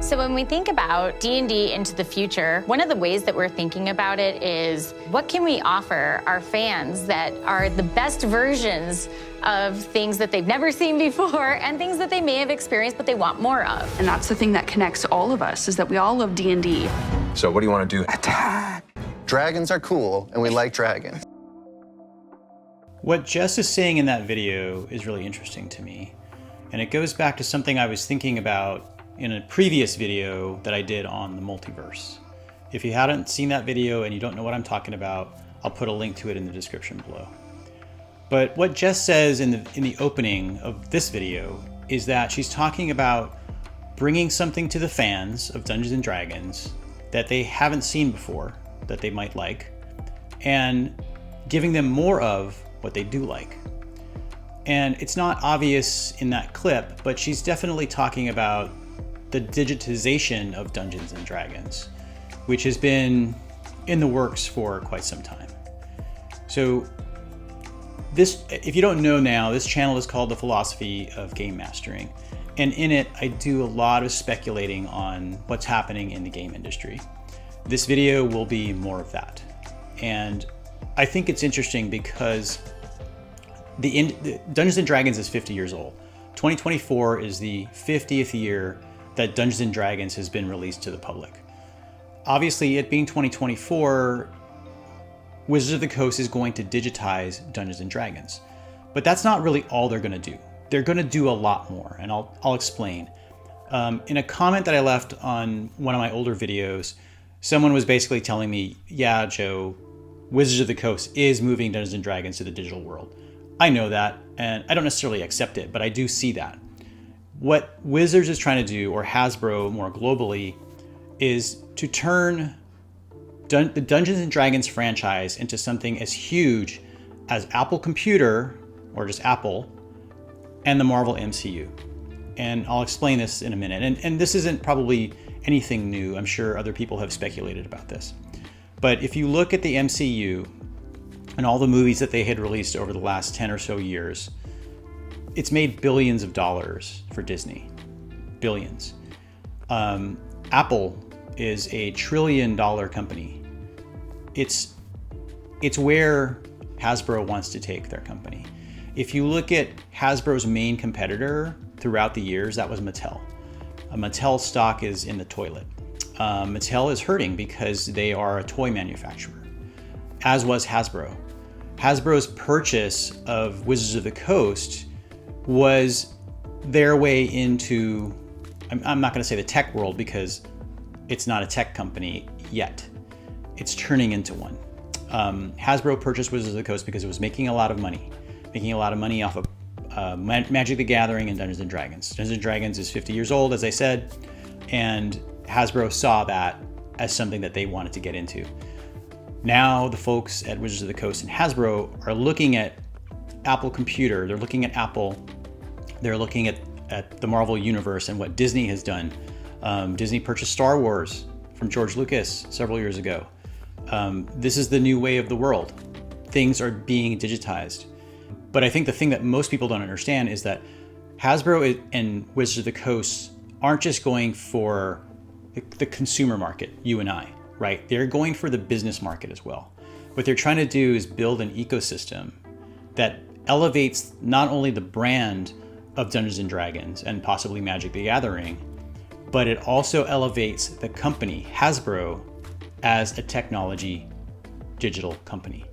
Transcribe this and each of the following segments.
So when we think about D&D into the future, one of the ways that we're thinking about it is what can we offer our fans that are the best versions of things that they've never seen before and things that they may have experienced but they want more of. And that's the thing that connects all of us, is that we all love D&D. So what do you want to do? Attack! Dragons are cool, and we like dragons. What Jess is saying in that video is really interesting to me. And it goes back to something I was thinking about in a previous video that I did on the multiverse. If you hadn't seen that video and you don't know what I'm talking about, I'll put a link to it in the description below. But what Jess says in the opening of this video is that she's talking about bringing something to the fans of Dungeons and Dragons that they haven't seen before, that they might like, and giving them more of what they do like. And it's not obvious in that clip, but she's definitely talking about the digitization of Dungeons and Dragons, which has been in the works for quite some time. So this, if you don't know now, this channel is called The Philosophy of Game Mastering. And in it, I do a lot of speculating on what's happening in the game industry. This video will be more of that. And I think it's interesting because the Dungeons and Dragons is 50 years old. 2024 is the 50th year that Dungeons and Dragons has been released to the public. Obviously, it being 2024, Wizards of the Coast is going to digitize Dungeons and Dragons. But that's not really all they're going to do. They're going to do a lot more, and I'll explain. In a comment that I left on one of my older videos, someone was basically telling me, yeah, Joe, Wizards of the Coast is moving Dungeons and Dragons to the digital world. I know that, and I don't necessarily accept it, but I do see that. What Wizards is trying to do, or Hasbro more globally, is to turn the Dungeons and Dragons franchise into something as huge as Apple Computer, or just Apple, and the Marvel MCU. And I'll explain this in a minute. And this isn't probably anything new. I'm sure other people have speculated about this. But if you look at the MCU and all the movies that they had released over the last 10 or so years, it's made billions of dollars for Disney. Billions. Apple is a $1 trillion company. It's where Hasbro wants to take their company. If you look at Hasbro's main competitor throughout the years, that was Mattel. Mattel stock is in the toilet. Mattel is hurting because they are a toy manufacturer, as was Hasbro. Hasbro's purchase of Wizards of the Coast was their way into, I'm not going to say the tech world because it's not a tech company yet. It's turning into one. Hasbro purchased Wizards of the Coast because it was making a lot of money off of Magic the Gathering and Dungeons and Dragons. Dungeons and Dragons is 50 years old, as I said, and Hasbro saw that as something that they wanted to get into. Now the folks at Wizards of the Coast and Hasbro are looking at Apple Computer, they're looking at Apple, they're looking at the Marvel Universe and what Disney has done. Disney purchased Star Wars from George Lucas several years ago. This is the new way of the world. Things are being digitized. But I think the thing that most people don't understand is that Hasbro and Wizards of the Coast aren't just going for the consumer market, you and I, right? They're going for the business market as well. What they're trying to do is build an ecosystem that elevates not only the brand of Dungeons and Dragons and possibly Magic the Gathering, but it also elevates the company, Hasbro, as a technology digital company.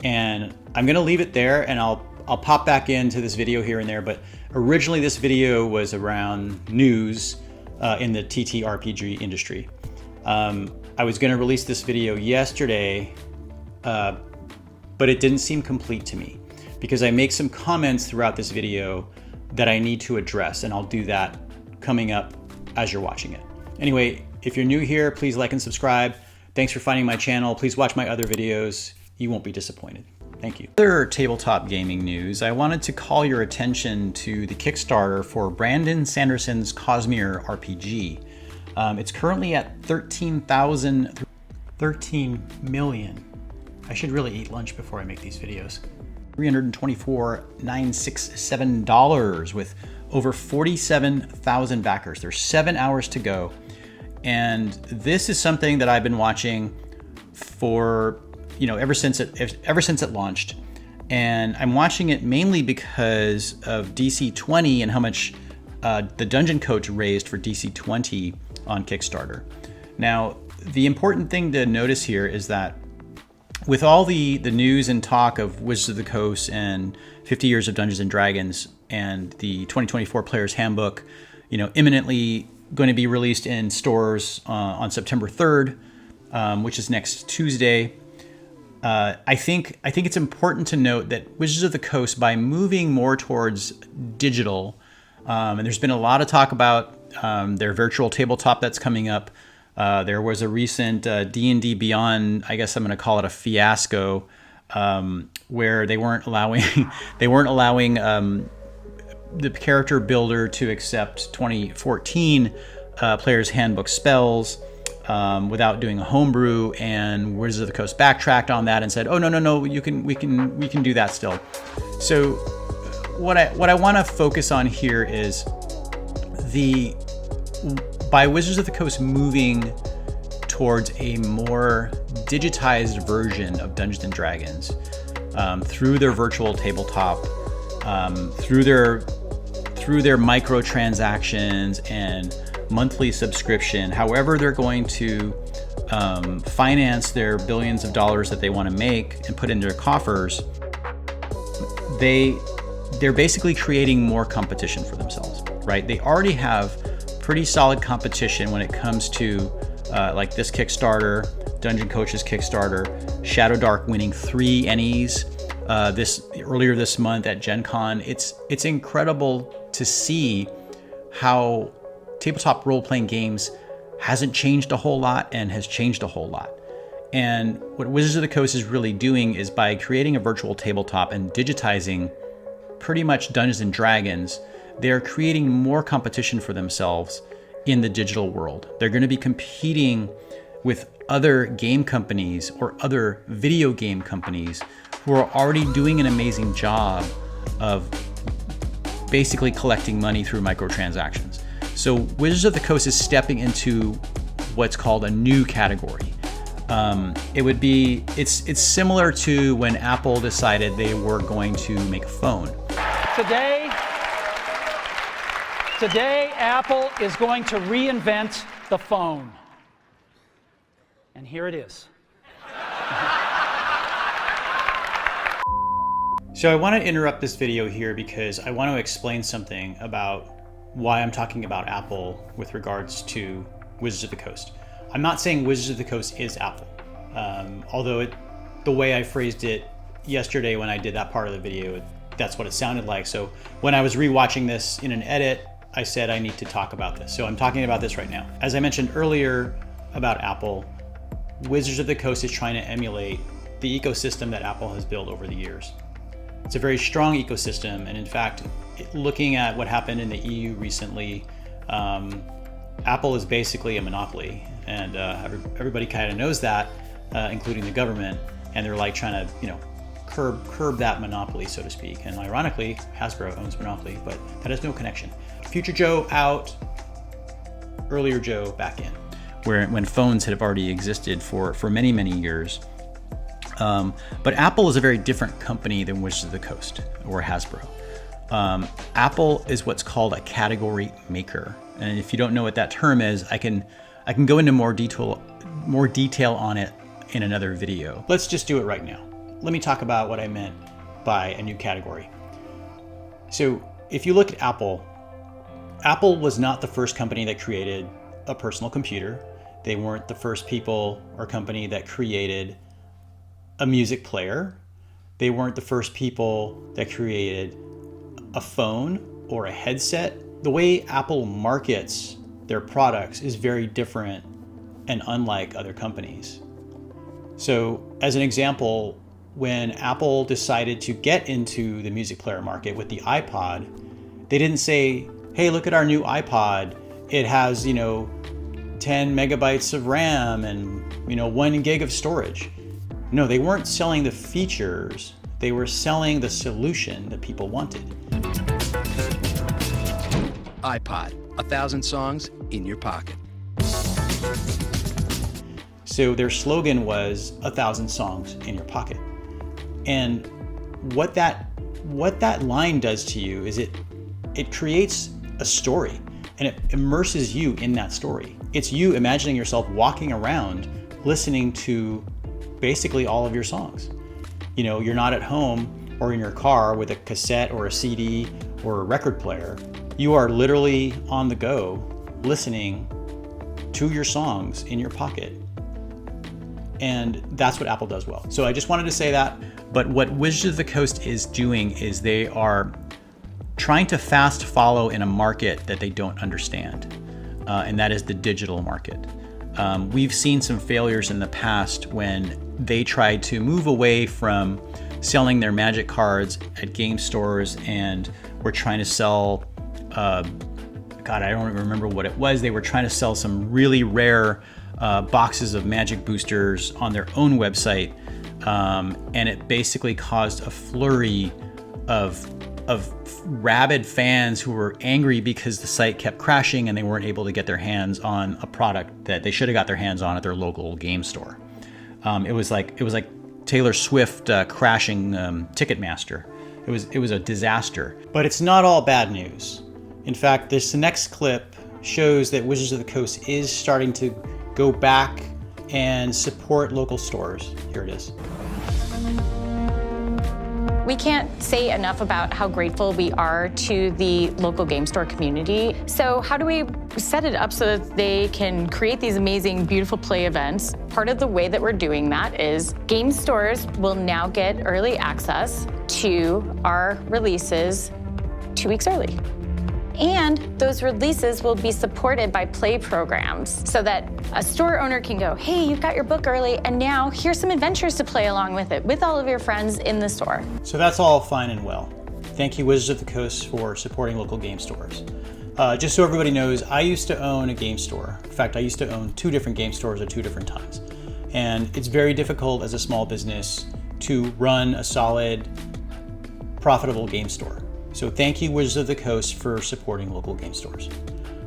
And I'm gonna leave it there, and I'll pop back into this video here and there, but originally this video was around news in the TTRPG industry. I was gonna release this video yesterday, but it didn't seem complete to me because I make some comments throughout this video that I need to address, and I'll do that coming up as you're watching it. Anyway, if you're new here, please like and subscribe. Thanks for finding my channel. Please watch my other videos. You won't be disappointed. Thank you. Other tabletop gaming news, I wanted to call your attention to the Kickstarter for Brandon Sanderson's Cosmere RPG. It's currently at 13 million. I should really eat lunch before I make these videos. $324,967 with over 47,000 backers. There's 7 hours to go. And this is something that I've been watching for, ever since it launched. And I'm watching it mainly because of DC20 and how much the Dungeon Coach raised for DC20 on Kickstarter. Now, the important thing to notice here is that with all the news and talk of Wizards of the Coast and 50 Years of Dungeons and Dragons and the 2024 Player's Handbook, imminently going to be released in stores on September 3rd, which is next Tuesday. I think it's important to note that Wizards of the Coast, by moving more towards digital, and there's been a lot of talk about their virtual tabletop that's coming up. There was a recent D&D Beyond, I guess I'm going to call it a fiasco, where they weren't allowing the character builder to accept 2014 Player's Handbook spells without doing a homebrew, and Wizards of the Coast backtracked on that and said, "Oh no, we can do that still." So what I want to focus on here is by Wizards of the Coast moving towards a more digitized version of Dungeons and Dragons through their virtual tabletop, through their microtransactions and monthly subscription, however they're going to finance their billions of dollars that they want to make and put into their coffers, they're basically creating more competition for themselves, right? They already have pretty solid competition when it comes to like this Kickstarter, Dungeon Coach's Kickstarter, Shadow Dark winning 3 Ennies earlier this month at Gen Con. It's incredible to see how tabletop role-playing games hasn't changed a whole lot and has changed a whole lot. And what Wizards of the Coast is really doing is, by creating a virtual tabletop and digitizing pretty much Dungeons and Dragons, they're creating more competition for themselves in the digital world. They're going to be competing with other game companies or other video game companies who are already doing an amazing job of basically collecting money through microtransactions. So Wizards of the Coast is stepping into what's called a new category. It's similar to when Apple decided they were going to make a phone. Today, Apple is going to reinvent the phone. And here it is. So I want to interrupt this video here because I want to explain something about why I'm talking about Apple with regards to Wizards of the Coast. I'm not saying Wizards of the Coast is Apple, although the way I phrased it yesterday when I did that part of the video, that's what it sounded like. So when I was rewatching this in an edit, I said I need to talk about this. So I'm talking about this right now. As I mentioned earlier about Apple, Wizards of the Coast is trying to emulate the ecosystem that Apple has built over the years. It's a very strong ecosystem, and in fact, looking at what happened in the EU recently, Apple is basically a monopoly, and everybody kind of knows that, including the government, and they're like trying to, curb that monopoly, so to speak. And ironically, Hasbro owns Monopoly, but that has no connection. Future Joe out, earlier Joe back in, when phones had already existed for many, many years. But Apple is a very different company than Wizards of the Coast or Hasbro. Apple is what's called a category maker. And if you don't know what that term is, I can go into more detail on it in another video. Let's just do it right now. Let me talk about what I meant by a new category. So if you look at Apple was not the first company that created a personal computer. They weren't the first people or company that created a music player. They weren't the first people that created a phone or a headset. The way Apple markets their products is very different and unlike other companies. So as an example, when Apple decided to get into the music player market with the iPod, they didn't say, hey, look at our new iPod. It has, 10 megabytes of RAM and, 1 gig of storage. No, they weren't selling the features. They were selling the solution that people wanted. iPod, 1,000 songs in your pocket. So their slogan was 1,000 songs in your pocket. And what that line does to you is it creates a story, and it immerses you in that story. It's you imagining yourself walking around listening to basically all of your songs. You know, you're not at home or in your car with a cassette or a CD or a record player. You are literally on the go listening to your songs in your pocket. And that's what Apple does well. So I just wanted to say that. But what Wizards of the Coast is doing is they are trying to fast follow in a market that they don't understand, and that is the digital market. We've seen some failures in the past when they tried to move away from selling their Magic cards at game stores and were trying to sell, God, I don't remember what it was. They were trying to sell some really rare boxes of Magic boosters on their own website, and it basically caused a flurry of rabid fans who were angry because the site kept crashing and they weren't able to get their hands on a product that they should have got their hands on at their local game store. It was like Taylor Swift crashing Ticketmaster. It was a disaster. But it's not all bad news. In fact, this next clip shows that Wizards of the Coast is starting to go back and support local stores. Here it is. We can't say enough about how grateful we are to the local game store community. So how do we set it up so that they can create these amazing, beautiful play events? Part of the way that we're doing that is game stores will now get early access to our releases 2 weeks early. And those releases will be supported by play programs so that a store owner can go, hey, you've got your book early, and now here's some adventures to play along with it, with all of your friends in the store. So that's all fine and well. Thank you, Wizards of the Coast, for supporting local game stores. Just so everybody knows, I used to own a game store. In fact, I used to own 2 different game stores at 2 different times. And it's very difficult as a small business to run a solid, profitable game store. So thank you, Wizards of the Coast, for supporting local game stores.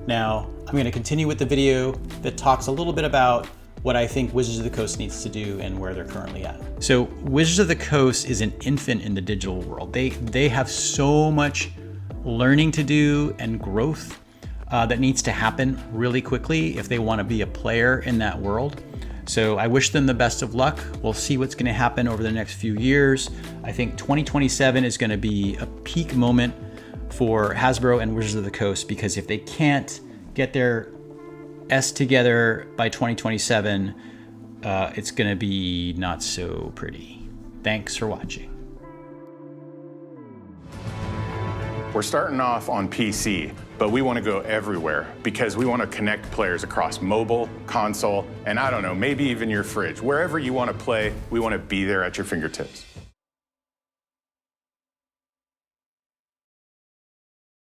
Now, I'm going to continue with the video that talks a little bit about what I think Wizards of the Coast needs to do and where they're currently at. So Wizards of the Coast is an infant in the digital world. They have so much learning to do and growth that needs to happen really quickly if they want to be a player in that world. So I wish them the best of luck. We'll see what's going to happen over the next few years. I think 2027 is going to be a peak moment for Hasbro and Wizards of the Coast, because if they can't get their S together by 2027, it's going to be not so pretty. Thanks for watching. We're starting off on PC, but we want to go everywhere because we want to connect players across mobile, console, and I don't know, maybe even your fridge. Wherever you want to play, we want to be there at your fingertips.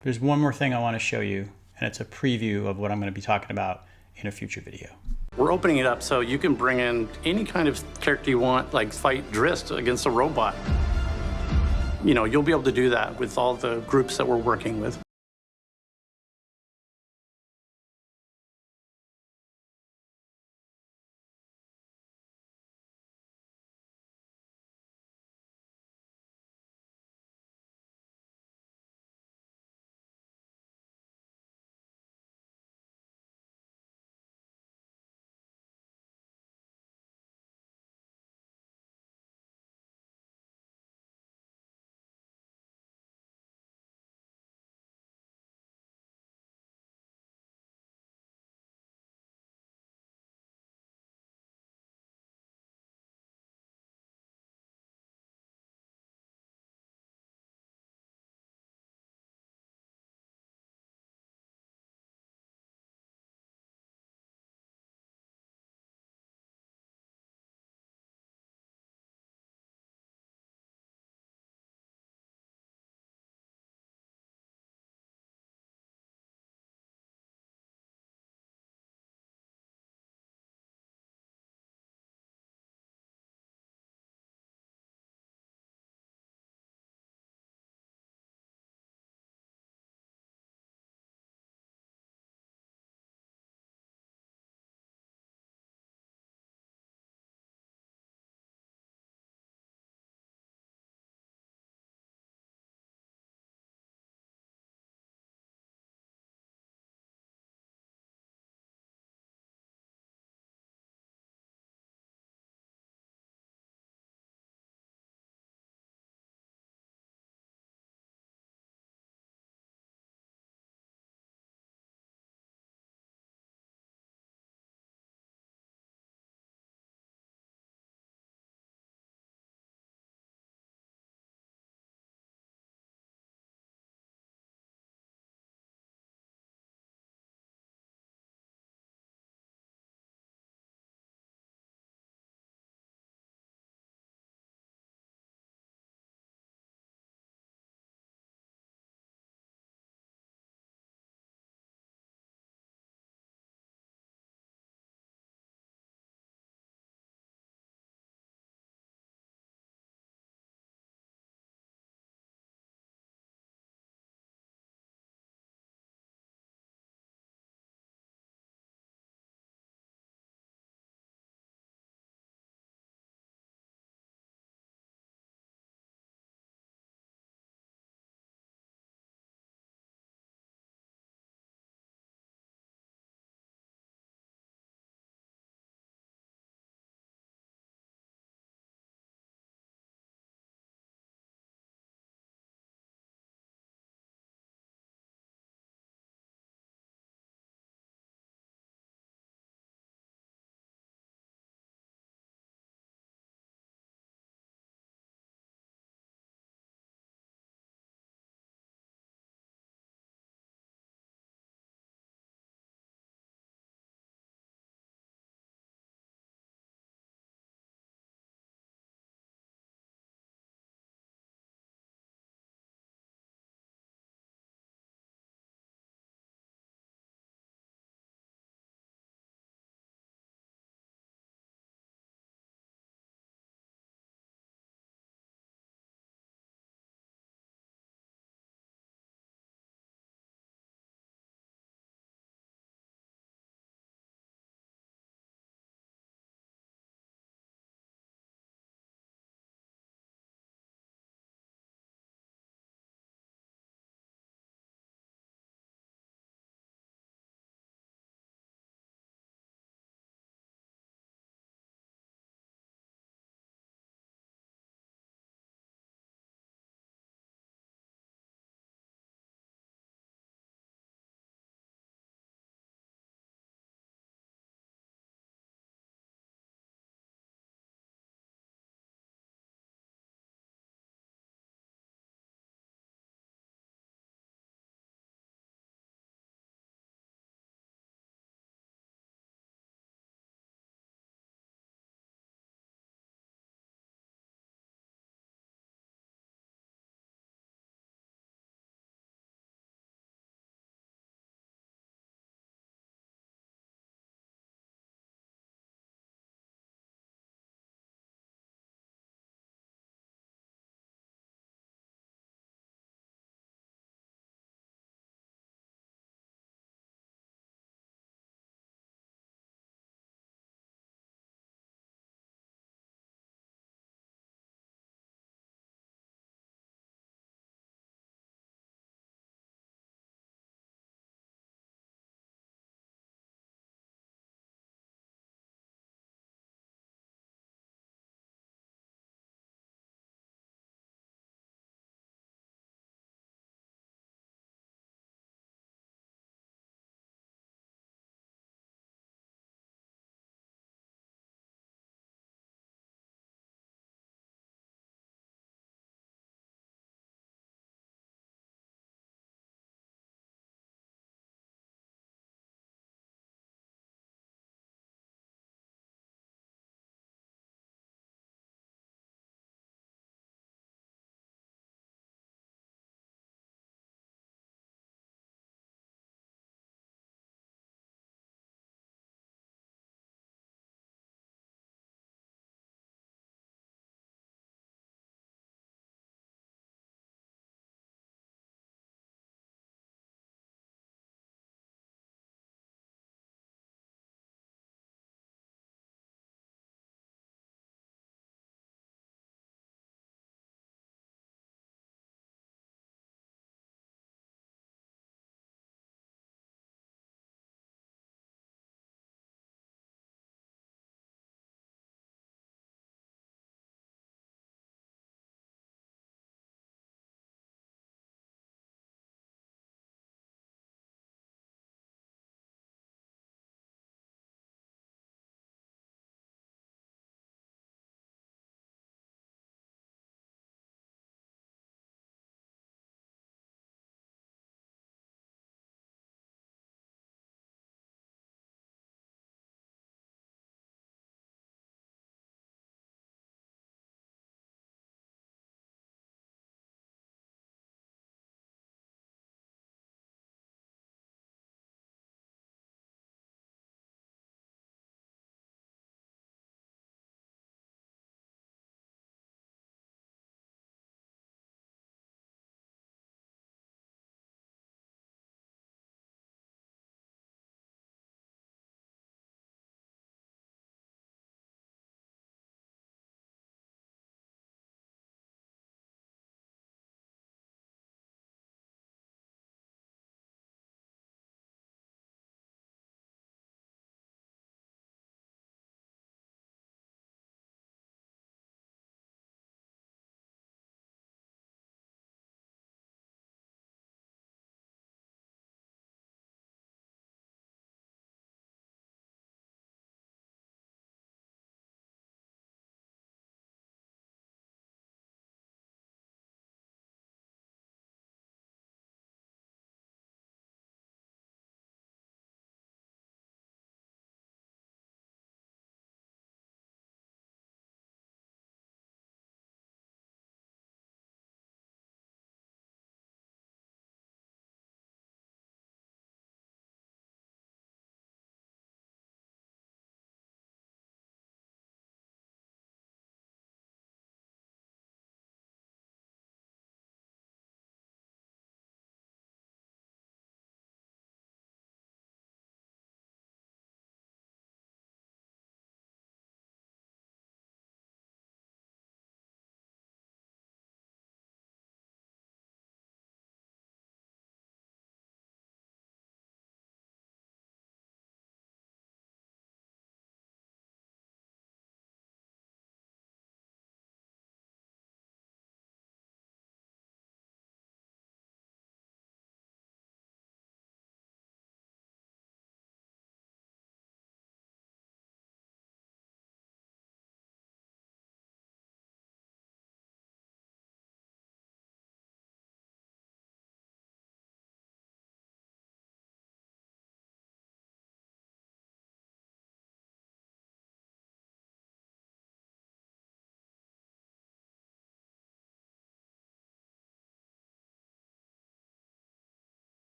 There's one more thing I want to show you, and it's a preview of what I'm going to be talking about in a future video. We're opening it up so you can bring in any kind of character you want, like fight Drizzt against a robot. You know, you'll be able to do that with all the groups that we're working with.